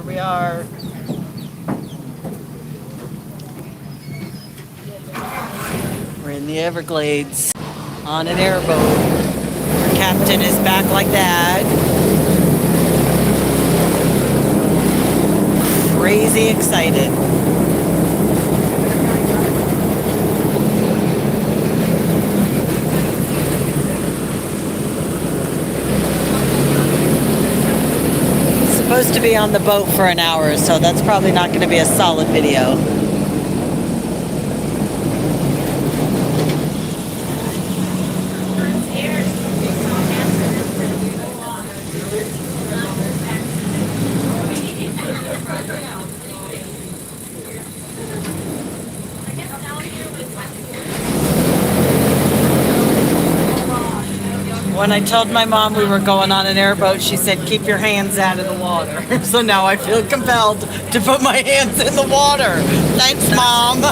we are. We're in the Everglades on an airboat. Our captain is back like that. Crazy excited. Supposed to be on the boat for an hour, so that's probably not going to be a solid video. When I told my mom we were going on an airboat, she said, keep your hands out of the water. So now I feel compelled to put my hands in the water. Thanks, Mom.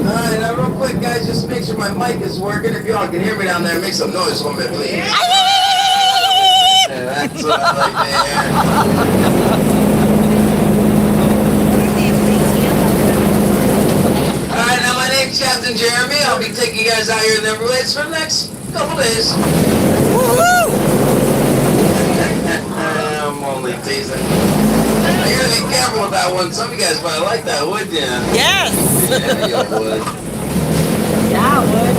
Alright, now real quick, guys, just make sure my mic is working. If y'all can hear me down there, make some noise for me, please. Yeah, that's what I like to hear. Alright, now my name's Captain Jeremy. I'll be taking you guys out here in the Everglades for the next couple days. Woohoo! I'm only teasing. You gotta be careful with that one. Some of you guys probably like that, wouldn't you? Yes! Yeah, you would. Yeah, I would.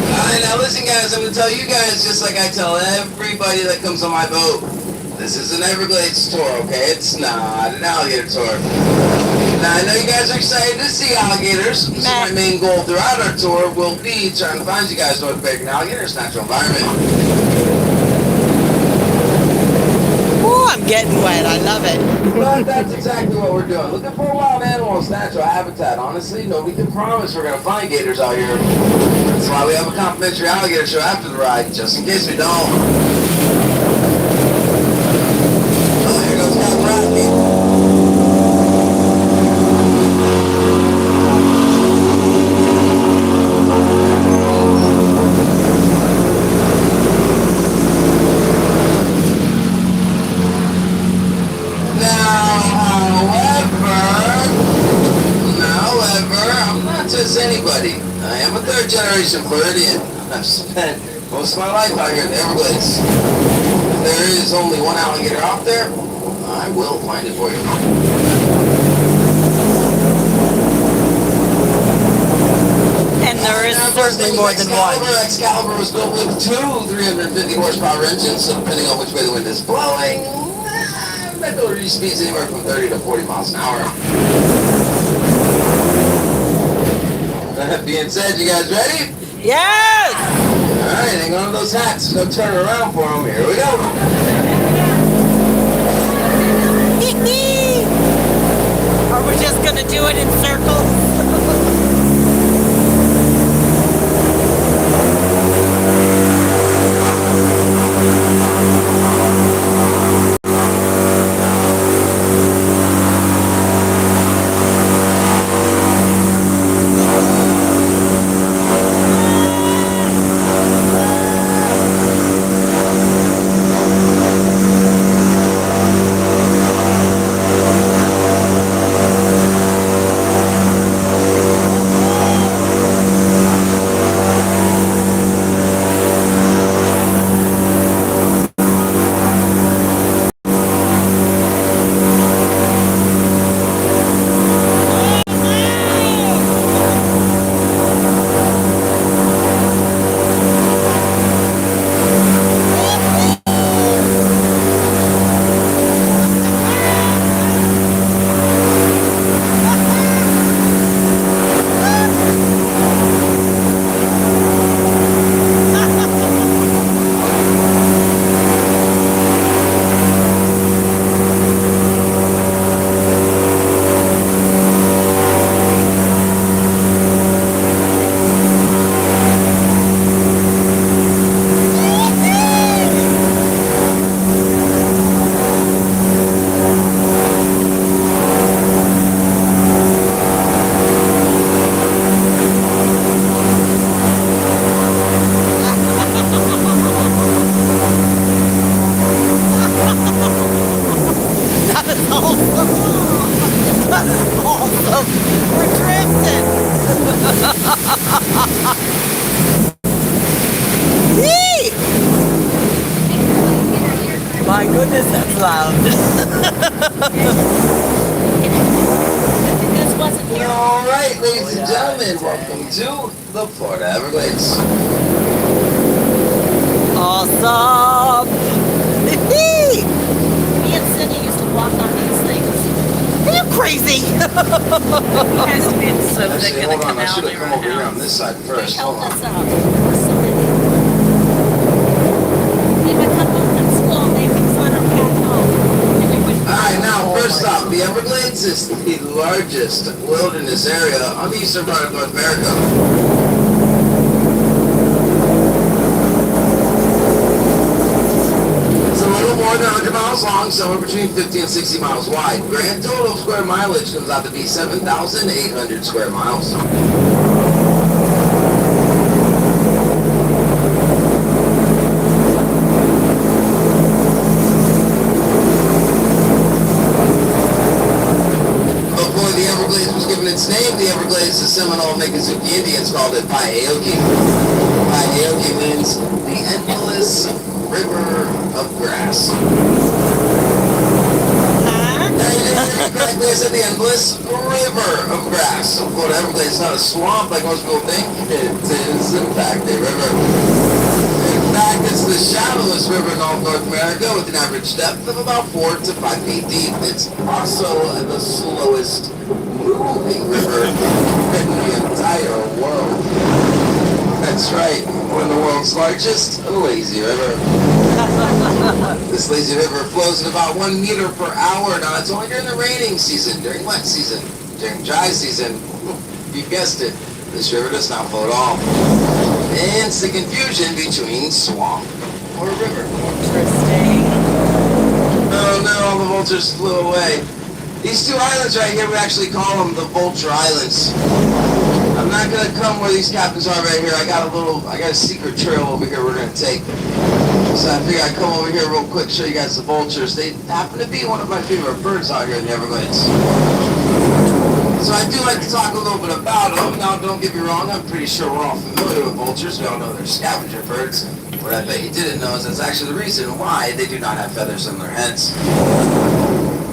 Alright, now listen guys, I'm gonna tell you guys just like I tell everybody that comes on my boat. This is an Everglades tour, okay? It's not an alligator tour. Now, I know you guys are excited to see alligators, so my main goal throughout our tour will be trying to find you guys North American alligators' natural environment. Ooh, I'm getting wet. I love it. But that's exactly what we're doing. Looking for a wild animal's natural habitat. Honestly, nobody can promise we're going to find gators out here. That's why we have a complimentary alligator show after the ride, just in case we don't. Oh, here goes Captain Rocky. Anybody. I am a third-generation Floridian. I've spent most of my life out here in the Everglades. If there is only one alligator out there, I will find it for you. And there is certainly more than one. Excalibur was built with two 350 horsepower engines, so depending on which way the wind is blowing, that will reach speeds anywhere from 30 to 40 miles an hour. That being said, you guys ready? Yes! Alright, hang on to those hats. No turn around for them. Here we go. Are we just going to do it in circles? goodness, that's loud. This wasn't here. All right, ladies and gentlemen, welcome to the Florida Everglades. Awesome. Me and Cindy used to walk on these things. Are you crazy? It has to be so thick Actually, in a hold on, I canal should have near come our over here on house. this side They first. Hold helped on. us out. They would come home from school and they'd make fun of cat home. And we would Alright, now first off, the Everglades is the largest wilderness area on the eastern part of North America. It's a little more than 100 miles long, somewhere between 50 and 60 miles wide. Grand total square mileage comes out to be 7,800 square miles. Before the Everglades was given its name, the Everglades, the Seminole Miccosukee Indians called it Paiaoki. Paiaoki means the endless river of grass. Now, you didn't hear me correctly, I said the endless river of grass. Florida Everglades is not a swamp like most people think. It is, in fact, a river. In fact, it's the shallowest river in all of North America with an average depth of about 4 to 5 feet deep. It's also the slowest moving river in the entire world. That's right, one of the world's largest lazy river. This lazy river flows at about 1 meter per hour. Now, that's only during the raining season, during wet season, during dry season. You guessed it, this river does not flow at all. Hence the confusion between swamp or river. Interesting. Oh no, all the vultures flew away. These two islands right here, we actually call them the Vulture Islands. I'm not gonna come where these captains are right here. I got a secret trail over here we're gonna take. So I figured I'd come over here real quick, show you guys the vultures. They happen to be one of my favorite birds out here in the Everglades. So I do like to talk a little bit about them. Now, don't get me wrong, I'm pretty sure we're all familiar with vultures. We all know they're scavenger birds. What I bet you didn't know is that's actually the reason why they do not have feathers on their heads.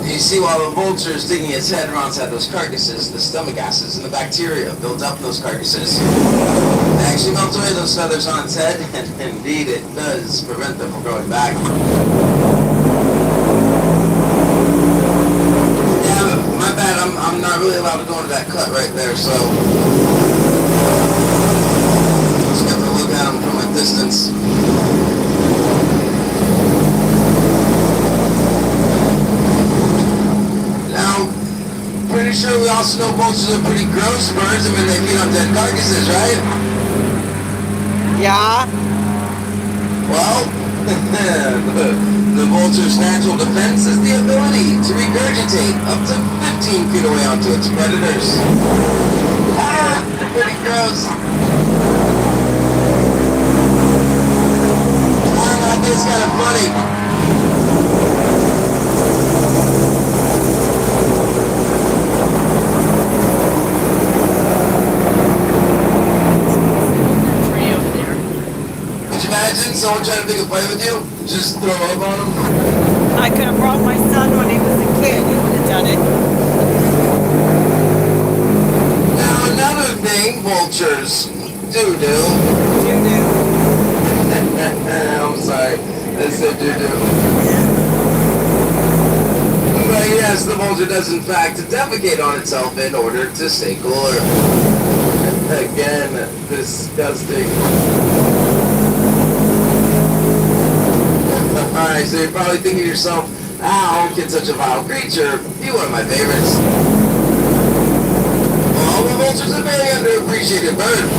You see, while the vulture is digging its head around inside those carcasses, the stomach acids and the bacteria build up in those carcasses. They actually melt away those feathers on its head, and indeed it does prevent them from growing back. Yeah, my bad, I'm not really allowed to go into that cut right there, so just have to look at them from a distance. Now, pretty sure we also know vultures are pretty gross birds. I mean, they feed on dead carcasses, right? Yeah. Well, the vulture's natural defense is the ability to regurgitate up to 15 feet away onto its predators. Ah, pretty gross. I think it's kind of funny. tree over there. Could you imagine someone trying to pick a fight with you? Just throw up on them? I could have brought my son when he was a kid. He would have done it. Now, another thing vultures do. You do. I'm sorry, I said do. But yes, the vulture does in fact defecate on itself in order to stay cooler. Again, disgusting. Alright, so you're probably thinking to yourself, how can such a vile creature be one of my favorites? Well, the vulture's a very underappreciated bird.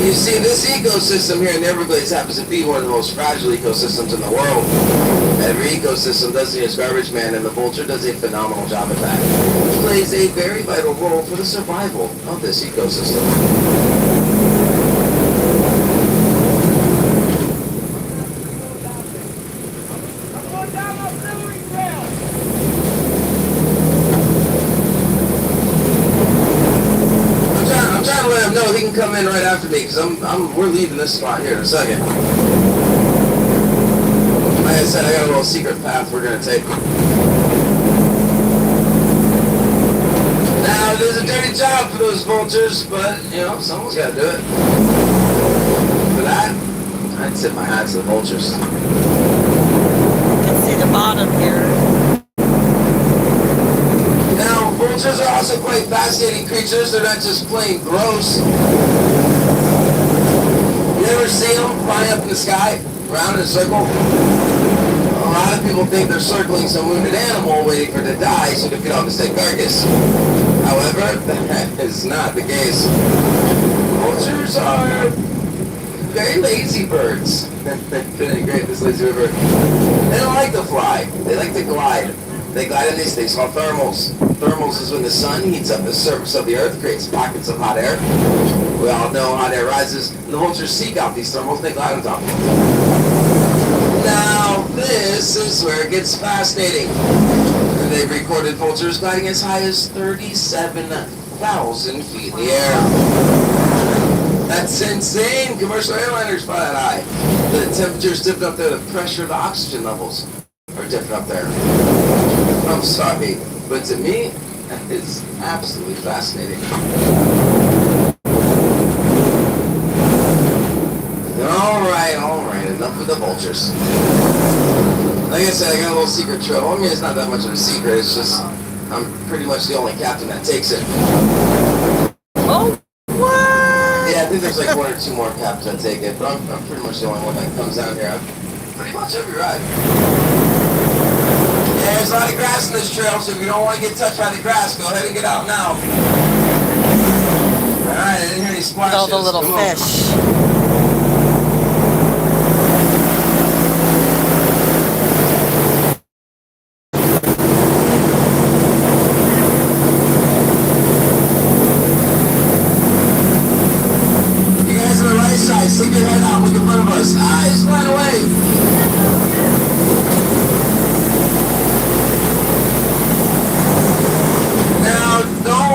You see, this ecosystem here in the Everglades happens to be one of the most fragile ecosystems in the world. Every ecosystem does need its garbage man, and the vulture does a phenomenal job at that. It plays a very vital role for the survival of this ecosystem. I'm trying to let him know he can come in right after me, because we're leaving this spot here in a second. Like I said, I got a little secret path we're gonna take. Now, it is a dirty job for those vultures, but, you know, someone's gotta do it. For that, I'd tip my hat to the vultures. You can see the bottom here. Now, vultures are also quite fascinating creatures. They're not just plain gross. You ever see them fly up in the sky, around in a circle? A lot of people think they're circling some wounded animal waiting for it to die so they can get off the dead carcass. However, that is not the case. Vultures are very lazy birds. Feeling great, this lazy bird. They don't like to fly. They like to glide. They glide in these things called thermals. Thermals is when the sun heats up the surface of the earth, creates pockets of hot air. We all know hot air rises. The vultures seek out these thermals and they glide on top of them. Now, this is where it gets fascinating. They've recorded vultures gliding as high as 37,000 feet in the air. That's insane. Commercial airliners fly that high. The temperature's dipped up there. The pressure, the oxygen levels are dipped up there. I'm sorry, but to me, that is absolutely fascinating. All right, enough with the vultures. Like I said, I got a little secret trail. I mean, it's not that much of a secret. It's just, I'm pretty much the only captain that takes it. Oh, what? Yeah, I think there's like one or two more captains that take it, but I'm pretty much the only one that comes down here. Pretty much every ride. Yeah, there's a lot of grass in this trail, so if you don't want to get touched by the grass, go ahead and get out now. Alright, I didn't hear any splashes. All the little Come on. fish. Stick your head out, look in front of us. Eyes flying away. Now, don't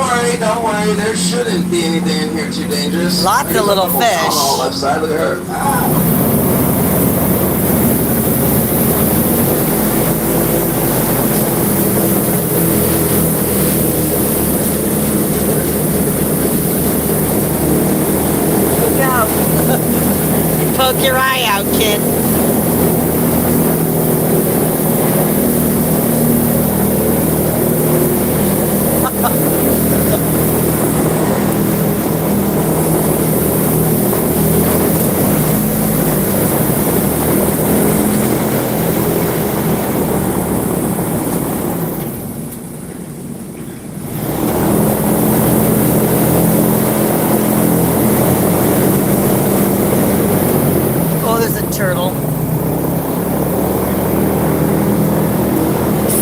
worry. There shouldn't be anything in here too dangerous. Lots of little fish. On the left side, look at her. Poke your eye out, kid. Turtle.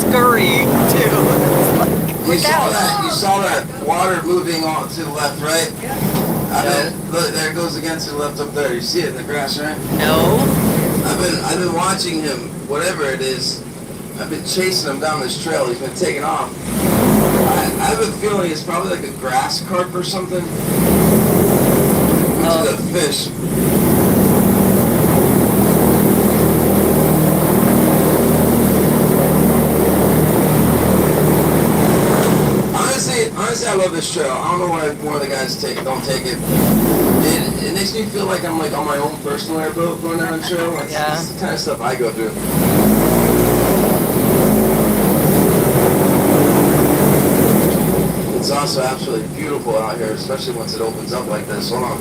Scurrying too. You saw that water moving on to the left, right? Yeah. Look, there it goes again to the left up there. You see it in the grass, right? No. I've been watching him, whatever it is. I've been chasing him down this trail. He's been taking off. I have a feeling it's probably like a grass carp or something. Which is a fish. Honestly, I love this trail. I don't know why more of the guys don't take it. It makes me feel like I'm like on my own personal airboat going down the trail. Yeah. It's the kind of stuff I go through. It's also absolutely beautiful out here, especially once it opens up like this. Hold on.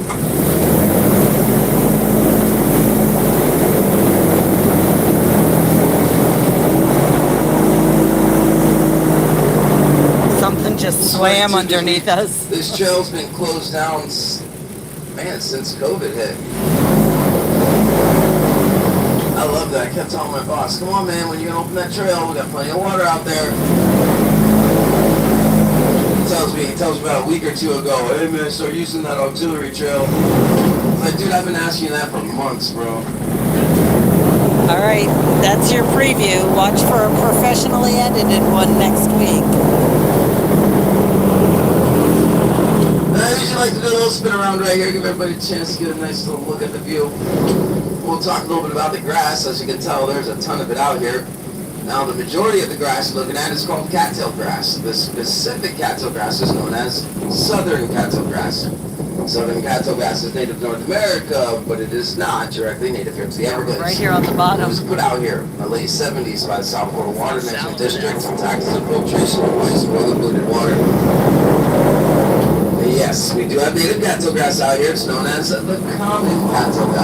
Something just swam underneath us. This trail's been closed down, man, since COVID hit. I love that. I kept telling my boss, come on, man, when you open that trail, we got plenty of water out there. He tells me about a week or two ago, hey, man, start using that auxiliary trail. I'm like, dude, I've been asking you that for months, bro. All right, that's your preview. Watch for a professionally edited one next week. I usually like to do a little spin around right here, give everybody a chance to get a nice little look at the view. we'll talk a little bit about the grass. As you can tell, there's a ton of it out here. Now, the majority of the grass you're looking at is called cattail grass. The specific cattail grass is known as southern cattail grass. Southern cattail grass is native to North America, but it is not directly native here to the Everglades. Right here on the bottom. It was put out here in the late 70s by the South Florida Water Management District for taxes and filtration of waste oil polluted water. Yes, we do have native cattail grass out here. It's known as the common cattail grass.